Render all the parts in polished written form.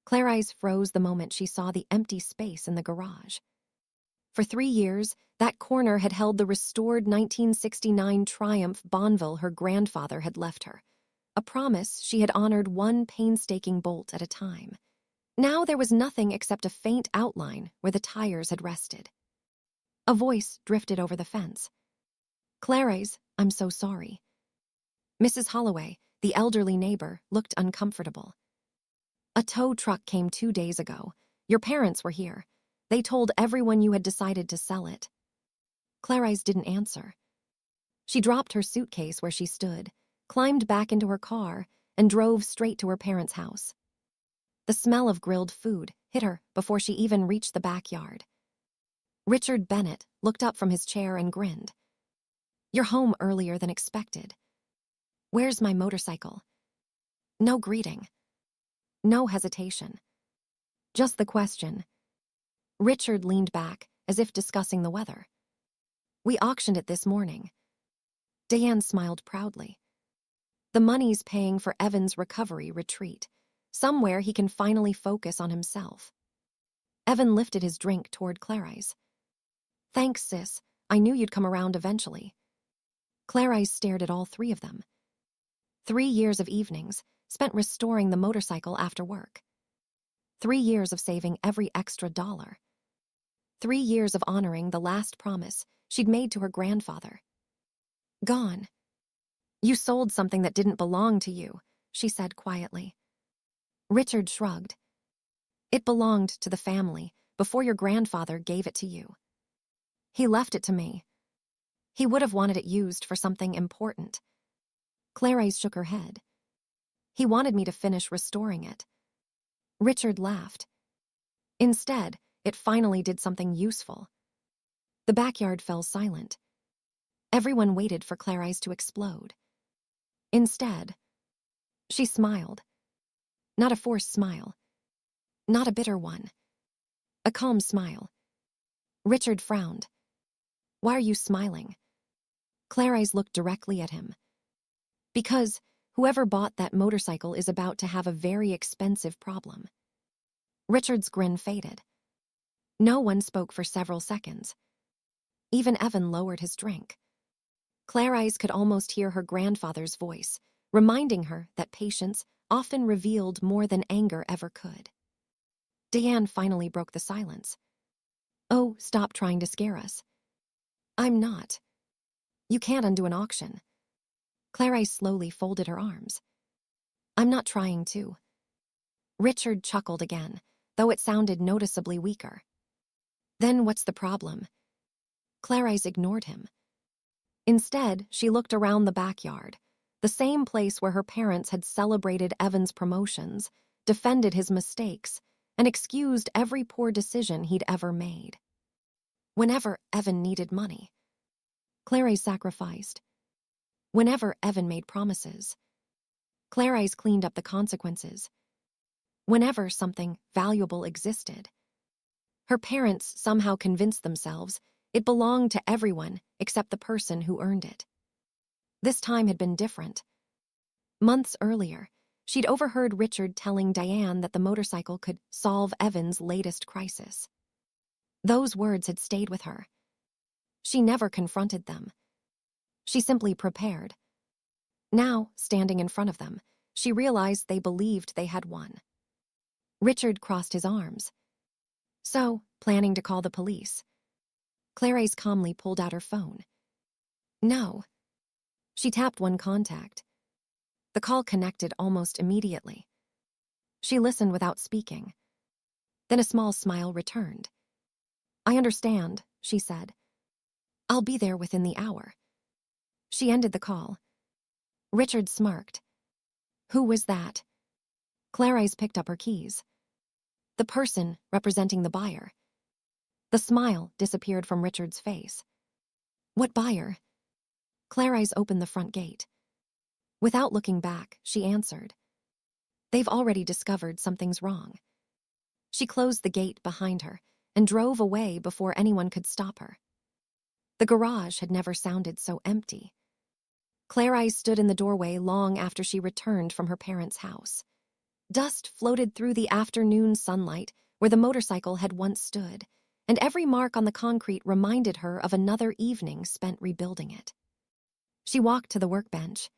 Clarice froze the moment she saw the empty space in the garage. For 3 years, that corner had held the restored 1969 Triumph Bonneville her grandfather had left her, a promise she had honored one painstaking bolt at a time. Now there was nothing except a faint outline where the tires had rested. A voice drifted over the fence. "Clarice, I'm so sorry." Mrs. Holloway, the elderly neighbor, looked uncomfortable. "A tow truck came 2 days ago. Your parents were here. They told everyone you had decided to sell it." Clarice didn't answer. She dropped her suitcase where she stood, climbed back into her car, and drove straight to her parents' house. The smell of grilled food hit her before she even reached the backyard. Richard Bennett looked up from his chair and grinned. "You're home earlier than expected. Where's my motorcycle?" No greeting. No hesitation. Just the question. Richard leaned back, as if discussing the weather. "We auctioned it this morning." Diane smiled proudly. "The money's paying for Evan's recovery retreat, somewhere he can finally focus on himself." Evan lifted his drink toward Clarice. "Thanks, sis. I knew you'd come around eventually." Clarice stared at all three of them. 3 years of evenings spent restoring the motorcycle after work. 3 years of saving every extra dollar. 3 years of honoring the last promise she'd made to her grandfather. Gone. "You sold something that didn't belong to you," she said quietly. Richard shrugged. "It belonged to the family before your grandfather gave it to you. He left it to me. He would have wanted it used for something important." Clarice shook her head. "He wanted me to finish restoring it." Richard laughed. "Instead, it finally did something useful." The backyard fell silent. Everyone waited for Clarice to explode. Instead, she smiled. Not a forced smile. Not a bitter one. A calm smile. Richard frowned. "Why are you smiling?" Clarice looked directly at him. "Because whoever bought that motorcycle is about to have a very expensive problem." Richard's grin faded. No one spoke for several seconds. Even Evan lowered his drink. Clarice could almost hear her grandfather's voice, reminding her that patience often revealed more than anger ever could. Diane finally broke the silence. "Oh, stop trying to scare us." "I'm not. You can't undo an auction." Clarice slowly folded her arms. "I'm not trying to." Richard chuckled again, though it sounded noticeably weaker. "Then what's the problem?" Clarice ignored him. Instead, she looked around the backyard, the same place where her parents had celebrated Evan's promotions, defended his mistakes, and excused every poor decision he'd ever made. Whenever Evan needed money, Clarice sacrificed. Whenever Evan made promises, Clarice cleaned up the consequences. Whenever something valuable existed, her parents somehow convinced themselves it belonged to everyone except the person who earned it. This time had been different. Months earlier, she'd overheard Richard telling Diane that the motorcycle could solve Evan's latest crisis. Those words had stayed with her. She never confronted them. She simply prepared. Now, standing in front of them, she realized they believed they had won. Richard crossed his arms. "So, planning to call the police?" Clarice calmly pulled out her phone. "No." She tapped one contact. The call connected almost immediately. She listened without speaking. Then a small smile returned. "I understand," she said. "I'll be there within the hour." She ended the call. Richard smirked. "Who was that?" Clarice picked up her keys. "The person representing the buyer." The smile disappeared from Richard's face. "What buyer?" Clarice opened the front gate. Without looking back, she answered. "They've already discovered something's wrong." She closed the gate behind her and drove away before anyone could stop her. The garage had never sounded so empty. Clarice stood in the doorway long after she returned from her parents' house. Dust floated through the afternoon sunlight where the motorcycle had once stood, and every mark on the concrete reminded her of another evening spent rebuilding it. She walked to the workbench.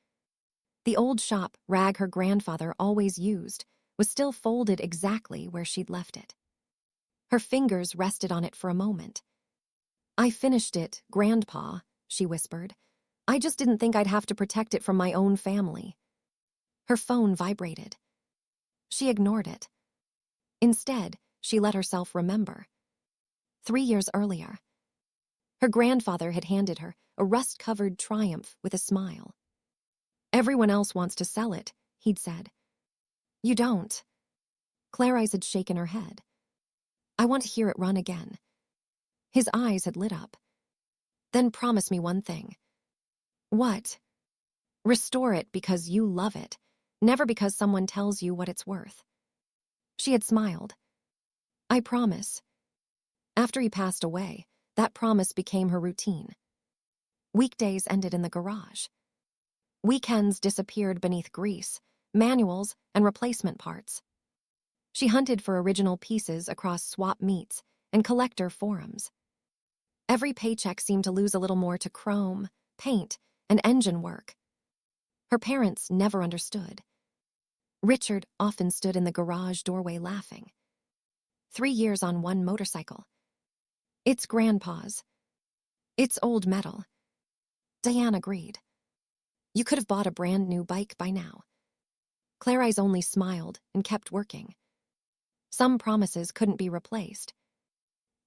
The old shop rag her grandfather always used was still folded exactly where she'd left it. Her fingers rested on it for a moment. "I finished it, Grandpa," she whispered. "I just didn't think I'd have to protect it from my own family." Her phone vibrated. She ignored it. Instead, she let herself remember. 3 years earlier, her grandfather had handed her a rust-covered Triumph with a smile. "Everyone else wants to sell it," he'd said. "You don't." Clarise had shaken her head. "I want to hear it run again." His eyes had lit up. "Then promise me one thing." "What?" "Restore it because you love it, never because someone tells you what it's worth." She had smiled. "I promise." After he passed away, that promise became her routine. Weekdays ended in the garage. Weekends disappeared beneath grease, manuals, and replacement parts. She hunted for original pieces across swap meets and collector forums. Every paycheck seemed to lose a little more to chrome, paint, and engine work. Her parents never understood. Richard often stood in the garage doorway laughing. 3 years on one motorcycle. "It's Grandpa's. It's old metal." Diane agreed. "You could have bought a brand new bike by now." Clarice only smiled and kept working. Some promises couldn't be replaced.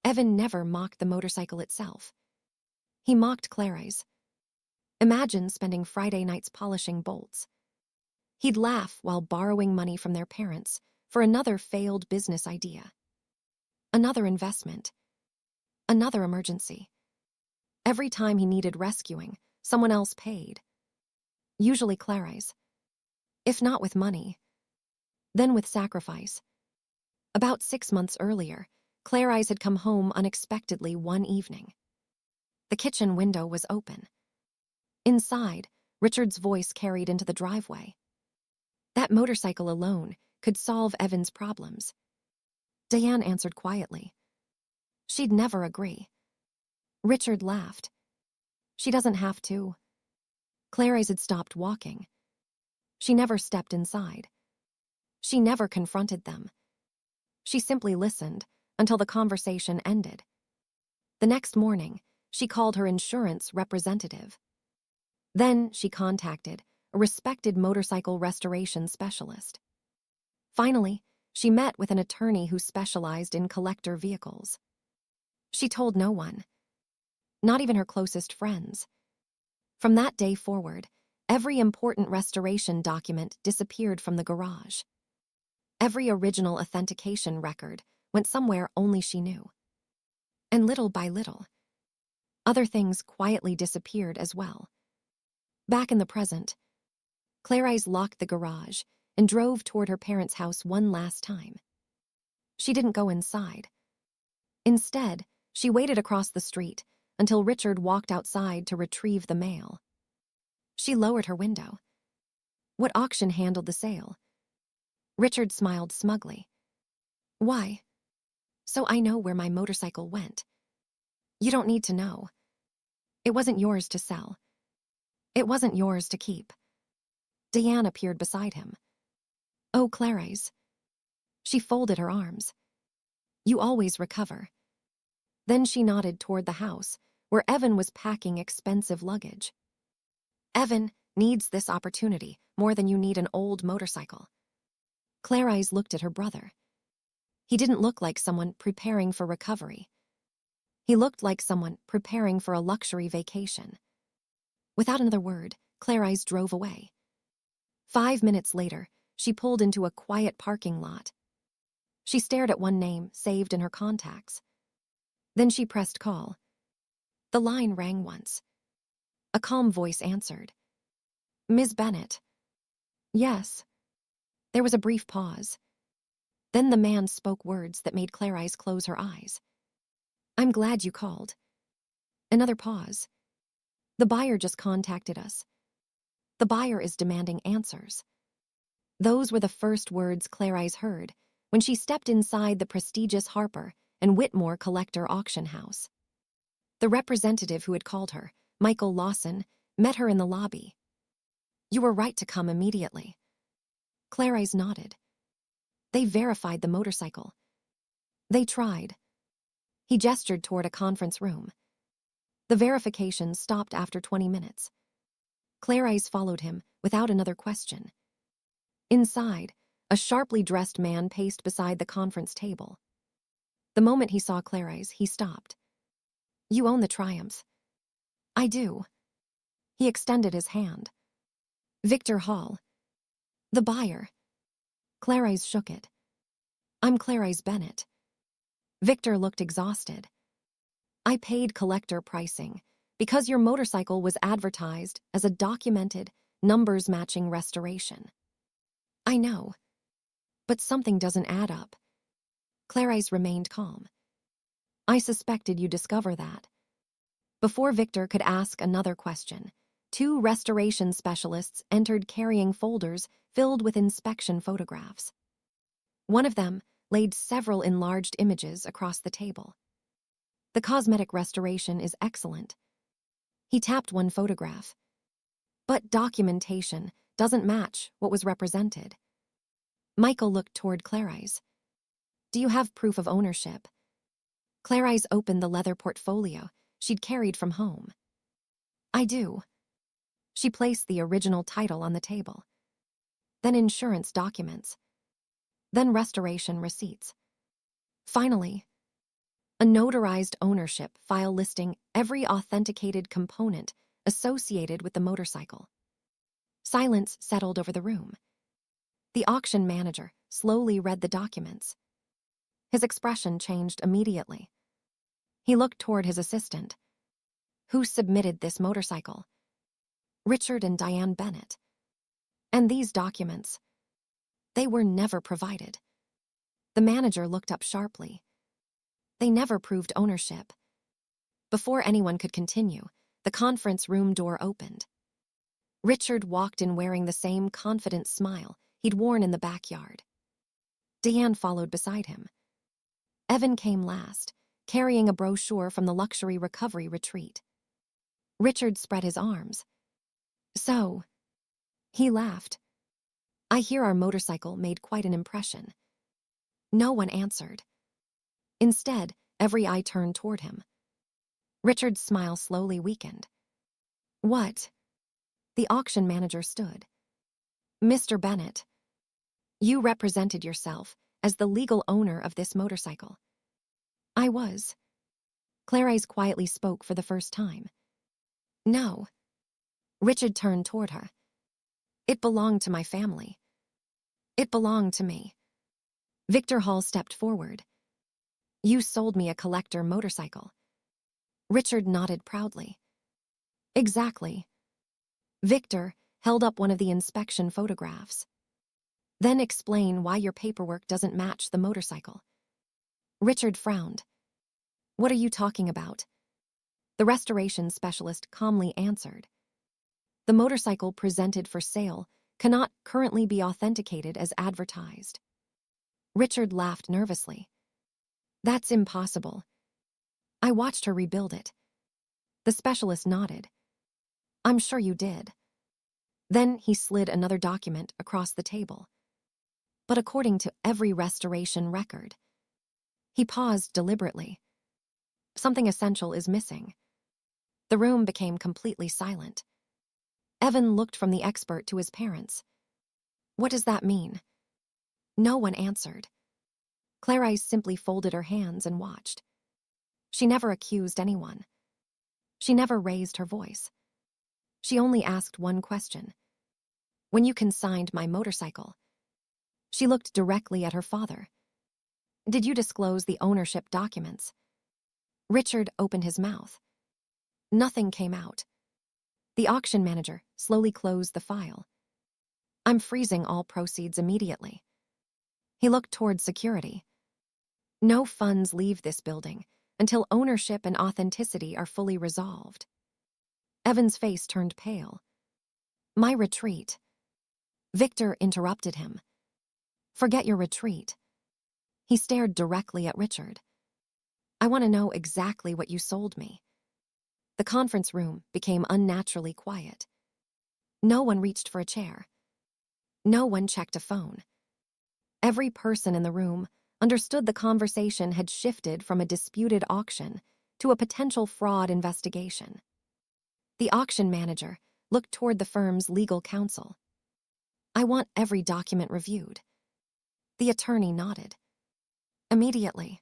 Evan never mocked the motorcycle itself. He mocked Clarice. Imagine spending Friday nights polishing bolts. He'd laugh while borrowing money from their parents for another failed business idea. Another investment. Another emergency. Every time he needed rescuing, someone else paid. Usually Clarice. If not with money, then with sacrifice. About 6 months earlier, Clarice had come home unexpectedly one evening. The kitchen window was open. Inside, Richard's voice carried into the driveway. That motorcycle alone could solve Evan's problems. Diane answered quietly. She'd never agree. Richard laughed. "She doesn't have to." Clarice had stopped walking. She never stepped inside. She never confronted them. She simply listened until the conversation ended. The next morning, she called her insurance representative. Then she contacted a respected motorcycle restoration specialist. Finally, she met with an attorney who specialized in collector vehicles. She told no one, not even her closest friends. From that day forward, every important restoration document disappeared from the garage. Every original authentication record went somewhere only she knew. And little by little, other things quietly disappeared as well. Back in the present, Clarice locked the garage and drove toward her parents' house one last time. She didn't go inside. Instead, she waited across the street until Richard walked outside to retrieve the mail. She lowered her window. "What auction handled the sale?" Richard smiled smugly. "Why?" "So I know where my motorcycle went." "You don't need to know. It wasn't yours to sell. It wasn't yours to keep." Diane appeared beside him. "Oh, Clarice." She folded her arms. "You always recover." Then she nodded toward the house, where Evan was packing expensive luggage. "Evan needs this opportunity more than you need an old motorcycle." Clarice looked at her brother. He didn't look like someone preparing for recovery. He looked like someone preparing for a luxury vacation. Without another word, Clarice drove away. 5 minutes later, she pulled into a quiet parking lot. She stared at one name saved in her contacts. Then she pressed call. The line rang once. A calm voice answered. "Ms. Bennett." "Yes." There was a brief pause. Then the man spoke words that made Clarice close her eyes. "I'm glad you called." Another pause. "The buyer just contacted us. The buyer is demanding answers." Those were the first words Clarise heard when she stepped inside the prestigious Harper and Whitmore Collector Auction House. The representative who had called her, Michael Lawson, met her in the lobby. "You were right to come immediately." Clarise nodded. "They verified the motorcycle." "They tried." He gestured toward a conference room. The verification stopped after 20 minutes. Clarise followed him without another question. Inside, a sharply dressed man paced beside the conference table. The moment he saw Clarise, he stopped. "You own the Triumphs." "I do." He extended his hand. "Victor Hall." "The buyer." Clarise shook it. "I'm Clarise Bennett." Victor looked exhausted. "I paid collector pricing because your motorcycle was advertised as a documented, numbers-matching restoration." "I know. But something doesn't add up." Clarise remained calm. "I suspected you'd discover that." Before Victor could ask another question, 2 restoration specialists entered carrying folders filled with inspection photographs. One of them laid several enlarged images across the table. "The cosmetic restoration is excellent." He tapped one photograph. "But documentation doesn't match what was represented." Michael looked toward Clarise. "Do you have proof of ownership?" Clarise opened the leather portfolio she'd carried from home. "I do." She placed the original title on the table. Then insurance documents. Then restoration receipts. Finally, a notarized ownership file listing every authenticated component associated with the motorcycle. Silence settled over the room. The auction manager slowly read the documents. His expression changed immediately. He looked toward his assistant. "Who submitted this motorcycle?" "Richard and Diane Bennett." "And these documents?" "They were never provided." The manager looked up sharply. "They never proved ownership." Before anyone could continue, the conference room door opened. Richard walked in wearing the same confident smile he'd worn in the backyard. Diane followed beside him. Evan came last, carrying a brochure from the luxury recovery retreat. Richard spread his arms. "So," he laughed, "I hear our motorcycle made quite an impression." No one answered. Instead, every eye turned toward him. Richard's smile slowly weakened. "What?" The auction manager stood. "Mr. Bennett, you represented yourself as the legal owner of this motorcycle." "I was." Clarise quietly spoke for the first time. "No." Richard turned toward her. "It belonged to my family. It belonged to me." Victor Hall stepped forward. "You sold me a collector motorcycle." Richard nodded proudly. "Exactly." Victor held up one of the inspection photographs. "Then explain why your paperwork doesn't match the motorcycle." Richard frowned. "What are you talking about?" The restoration specialist calmly answered. "The motorcycle presented for sale cannot currently be authenticated as advertised." Richard laughed nervously. "That's impossible. I watched her rebuild it." The specialist nodded. "I'm sure you did." Then he slid another document across the table. "But according to every restoration record." He paused deliberately. "Something essential is missing." The room became completely silent. Evan looked from the expert to his parents. "What does that mean?" No one answered. Clarise simply folded her hands and watched. She never accused anyone. She never raised her voice. She only asked one question. "When you consigned my motorcycle," she looked directly at her father, "did you disclose the ownership documents?" Richard opened his mouth. Nothing came out. The auction manager slowly closed the file. "I'm freezing all proceeds immediately." He looked toward security. "No funds leave this building until ownership and authenticity are fully resolved." Evan's face turned pale. "My retreat." Victor interrupted him. Forget your retreat. He stared directly at Richard. I want to know exactly what you sold me. The conference room became unnaturally quiet. No one reached for a chair. No one checked a phone. Every person in the room understood the conversation had shifted from a disputed auction to a potential fraud investigation. The auction manager looked toward the firm's legal counsel. I want every document reviewed. The attorney nodded. Immediately.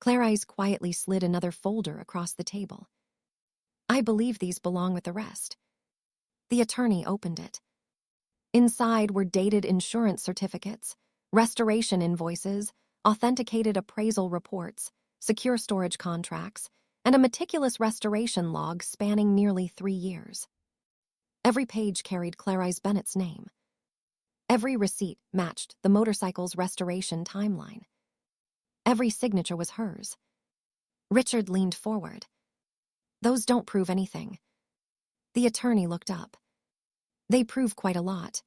Clarise quietly slid another folder across the table. I believe these belong with the rest. The attorney opened it. Inside were dated insurance certificates, restoration invoices, authenticated appraisal reports, secure storage contracts, and a meticulous restoration log spanning nearly 3 years. Every page carried Clarise Bennett's name. Every receipt matched the motorcycle's restoration timeline. Every signature was hers. Richard leaned forward. Those don't prove anything. The attorney looked up. They prove quite a lot.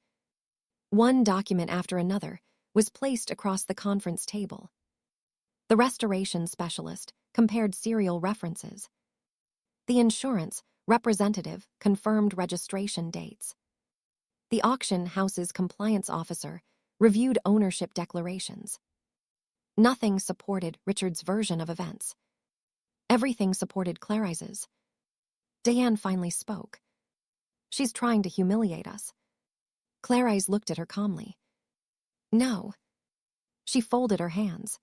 One document after another was placed across the conference table. The restoration specialist compared serial references. The insurance representative confirmed registration dates. The auction house's compliance officer reviewed ownership declarations. Nothing supported Richard's version of events. Everything supported Clarice's. Diane finally spoke. She's trying to humiliate us. Clarice looked at her calmly. No. She folded her hands.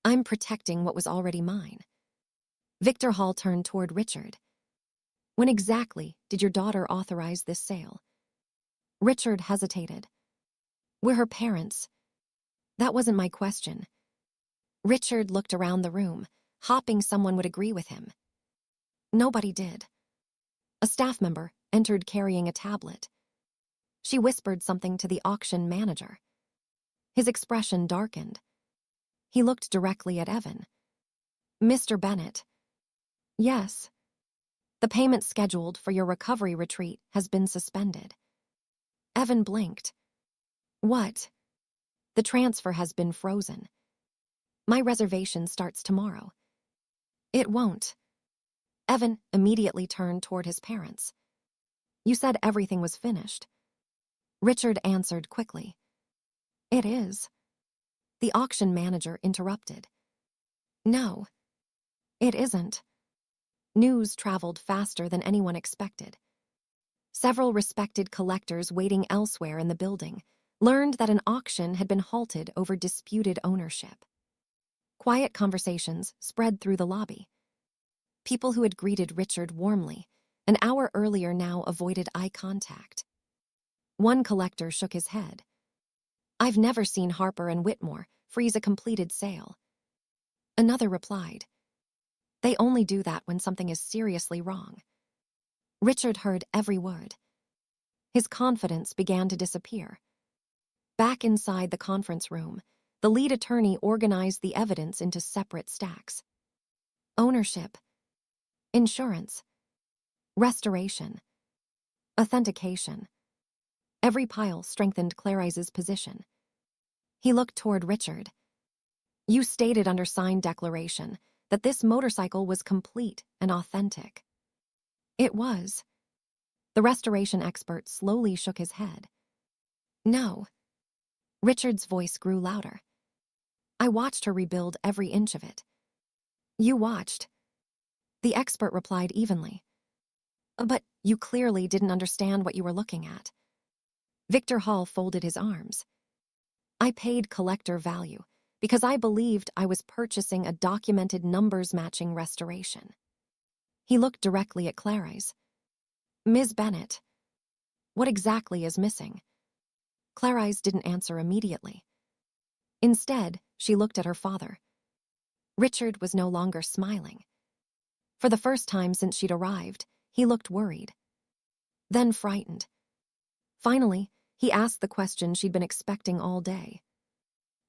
I'm protecting what was already mine. Victor Hall turned toward Richard. When exactly did your daughter authorize this sale? Richard hesitated. We're her parents. That wasn't my question. Richard looked around the room, hoping someone would agree with him. Nobody did. A staff member entered carrying a tablet. She whispered something to the auction manager. His expression darkened. He looked directly at Evan. Mr. Bennett. Yes. The payment scheduled for your recovery retreat has been suspended. Evan blinked. What? The transfer has been frozen. My reservation starts tomorrow. It won't. Evan immediately turned toward his parents. You said everything was finished. Richard answered quickly. It is. The auction manager interrupted. No, it isn't. News traveled faster than anyone expected. Several respected collectors waiting elsewhere in the building learned that an auction had been halted over disputed ownership. Quiet conversations spread through the lobby. People who had greeted Richard warmly an hour earlier now avoided eye contact. One collector shook his head. I've never seen Harper and Whitmore freeze a completed sale. Another replied. They only do that when something is seriously wrong. Richard heard every word. His confidence began to disappear. Back inside the conference room, the lead attorney organized the evidence into separate stacks. Ownership, insurance, restoration, authentication. Every pile strengthened Clarice's position. He looked toward Richard. You stated under signed declaration that this motorcycle was complete and authentic. It was. The restoration expert slowly shook his head. No. Richard's voice grew louder. I watched her rebuild every inch of it. You watched. The expert replied evenly. But you clearly didn't understand what you were looking at. Victor Hall folded his arms. I paid collector value because I believed I was purchasing a documented numbers-matching restoration. He looked directly at Clarice. Ms. Bennett, what exactly is missing? Clarice didn't answer immediately. Instead, she looked at her father. Richard was no longer smiling. For the first time since she'd arrived, he looked worried. Then frightened. Finally, he asked the question she'd been expecting all day.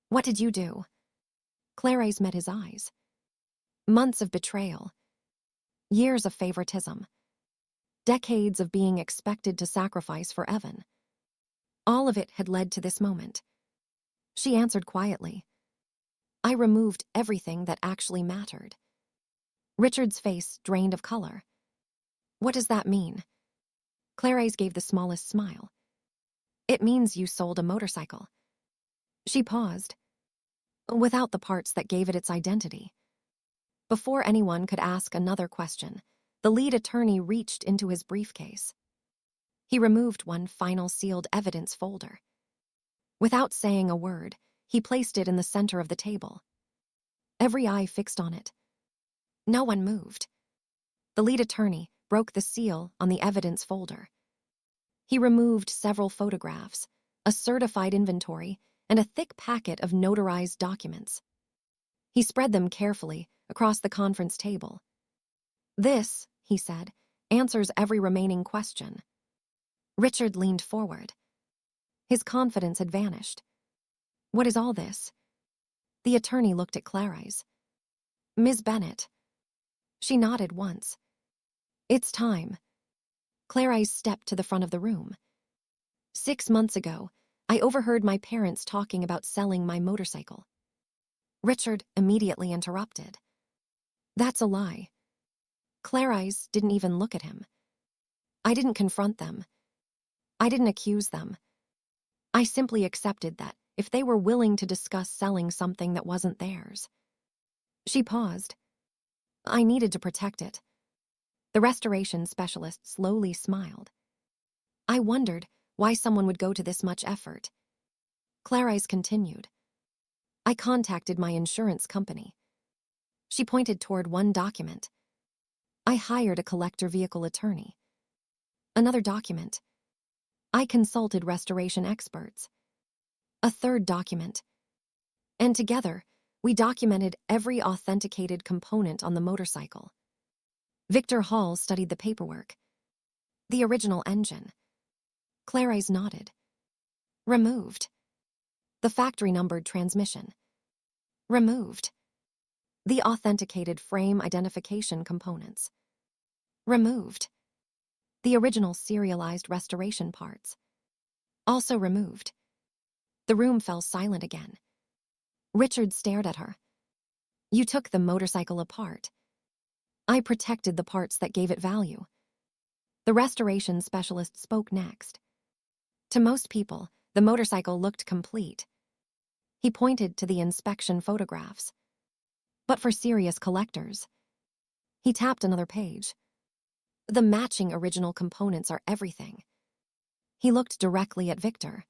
What did you do? Clarice met his eyes. Months of betrayal. Years of favoritism. Decades of being expected to sacrifice for Evan. All of it had led to this moment. She answered quietly. I removed everything that actually mattered. Richard's face drained of color. What does that mean? Clarise gave the smallest smile. It means you sold a motorcycle. She paused, without the parts that gave it its identity. Before anyone could ask another question, the lead attorney reached into his briefcase. He removed one final sealed evidence folder. Without saying a word, he placed it in the center of the table. Every eye fixed on it. No one moved. The lead attorney broke the seal on the evidence folder. He removed several photographs, a certified inventory, and a thick packet of notarized documents. He spread them carefully across the conference table. This, he said, answers every remaining question. Richard leaned forward. His confidence had vanished. What is all this? The attorney looked at Clarise. Ms. Bennett. She nodded once. It's time. Clarise stepped to the front of the room. 6 months ago, I overheard my parents talking about selling my motorcycle. Richard immediately interrupted. That's a lie. Clarise didn't even look at him. I didn't confront them. I didn't accuse them. I simply accepted that if they were willing to discuss selling something that wasn't theirs. She paused. I needed to protect it. The restoration specialist slowly smiled. I wondered why someone would go to this much effort. Clarise continued. I contacted my insurance company. She pointed toward one document. I hired a collector vehicle attorney. Another document. I consulted restoration experts. A third document. And together, we documented every authenticated component on the motorcycle. Victor Hall studied the paperwork. The original engine. Clarise nodded. Removed. The factory-numbered transmission. Removed. The authenticated frame identification components. Removed. The original serialized restoration parts. Also removed. The room fell silent again. Richard stared at her. You took the motorcycle apart. I protected the parts that gave it value. The restoration specialist spoke next. To most people, the motorcycle looked complete. He pointed to the inspection photographs. But for serious collectors, he tapped another page. The matching original components are everything. He looked directly at Victor.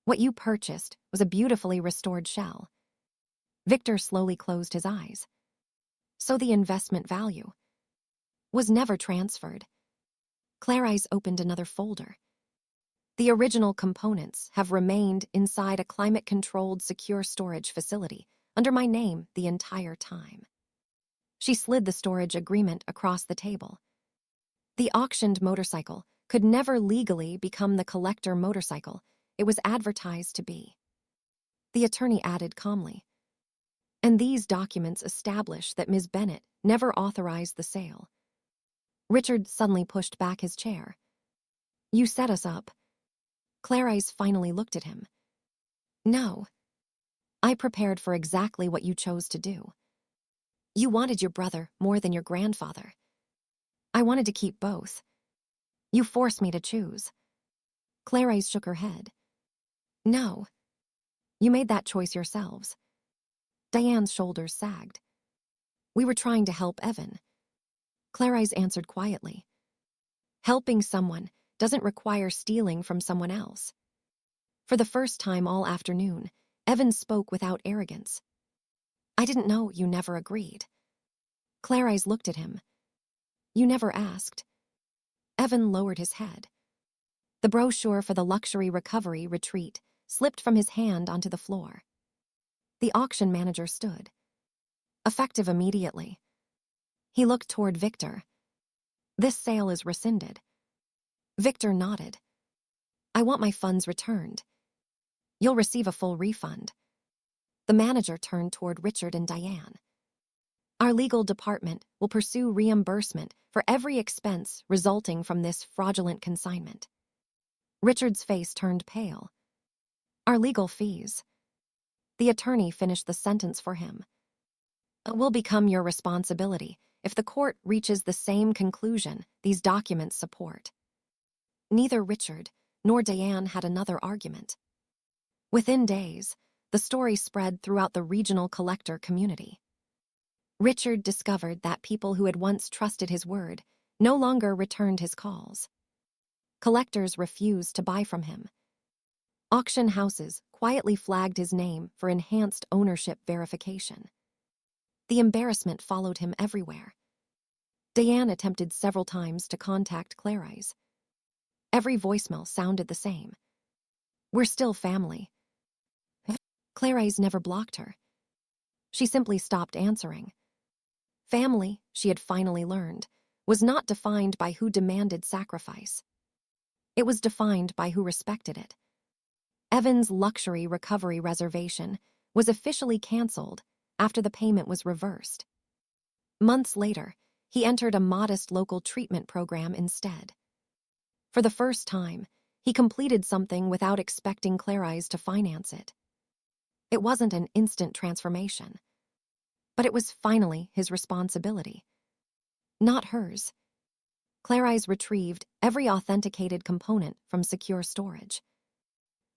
What you purchased was a beautifully restored shell. Victor slowly closed his eyes. So the investment value was never transferred. Clarise opened another folder. The original components have remained inside a climate-controlled secure storage facility under my name the entire time. She slid the storage agreement across the table. The auctioned motorcycle could never legally become the collector motorcycle it was advertised to be. The attorney added calmly. And these documents establish that Ms. Bennett never authorized the sale. Richard suddenly pushed back his chair. You set us up. Clarise finally looked at him. No. I prepared for exactly what you chose to do. You wanted your brother more than your grandfather. I wanted to keep both. You forced me to choose. Clarise shook her head. No. You made that choice yourselves. Diane's shoulders sagged. We were trying to help Evan. Clarise answered quietly. Helping someone doesn't require stealing from someone else. For the first time all afternoon, Evan spoke without arrogance. I didn't know you never agreed. Clarise looked at him. You never asked. Evan lowered his head. The brochure for the luxury recovery retreat slipped from his hand onto the floor. The auction manager stood. Effective immediately. He looked toward Victor. This sale is rescinded. Victor nodded. I want my funds returned. You'll receive a full refund. The manager turned toward Richard and Diane. Our legal department will pursue reimbursement for every expense resulting from this fraudulent consignment. Richard's face turned pale. Our legal fees. The attorney finished the sentence for him. Will become your responsibility if the court reaches the same conclusion these documents support. Neither Richard nor Diane had another argument. Within days, the story spread throughout the regional collector community. Richard discovered that people who had once trusted his word no longer returned his calls. Collectors refused to buy from him. Auction houses quietly flagged his name for enhanced ownership verification. The embarrassment followed him everywhere. Diane attempted several times to contact Clarise. Every voicemail sounded the same. We're still family. Clarise never blocked her. She simply stopped answering. Family, she had finally learned, was not defined by who demanded sacrifice. It was defined by who respected it. Evan's luxury recovery reservation was officially canceled after the payment was reversed. Months later, he entered a modest local treatment program instead. For the first time, he completed something without expecting Clarise to finance it. It wasn't an instant transformation, but it was finally his responsibility. Not hers. Clarise retrieved every authenticated component from secure storage.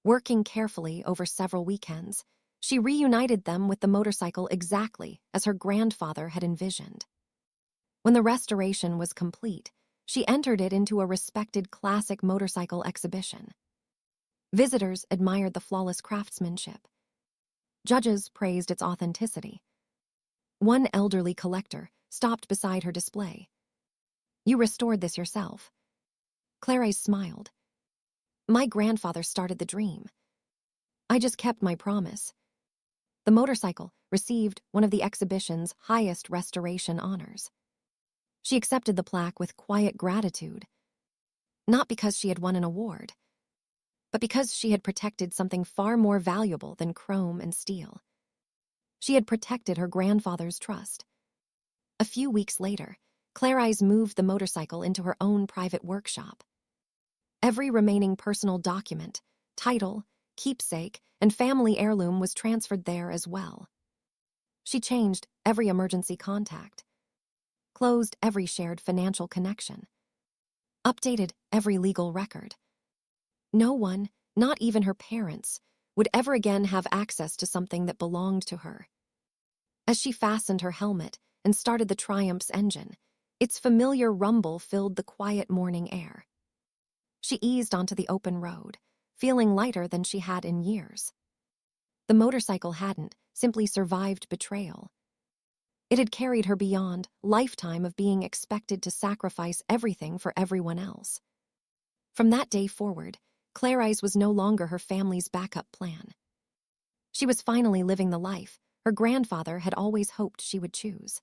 Working carefully over several weekends, she reunited them with the motorcycle exactly as her grandfather had envisioned. When the restoration was complete, she entered it into a respected classic motorcycle exhibition. Visitors admired the flawless craftsmanship. Judges praised its authenticity. One elderly collector stopped beside her display. You restored this yourself. Clarice smiled. My grandfather started the dream. I just kept my promise. The motorcycle received one of the exhibition's highest restoration honors. She accepted the plaque with quiet gratitude, not because she had won an award, but because she had protected something far more valuable than chrome and steel. She had protected her grandfather's trust. A few weeks later, Clarice moved the motorcycle into her own private workshop. Every remaining personal document, title, keepsake, and family heirloom was transferred there as well. She changed every emergency contact, closed every shared financial connection, updated every legal record. No one, not even her parents, would ever again have access to something that belonged to her. As she fastened her helmet and started the Triumph's engine, its familiar rumble filled the quiet morning air. She eased onto the open road, feeling lighter than she had in years. The motorcycle hadn't simply survived betrayal. It had carried her beyond a lifetime of being expected to sacrifice everything for everyone else. From that day forward, Clarice was no longer her family's backup plan. She was finally living the life her grandfather had always hoped she would choose.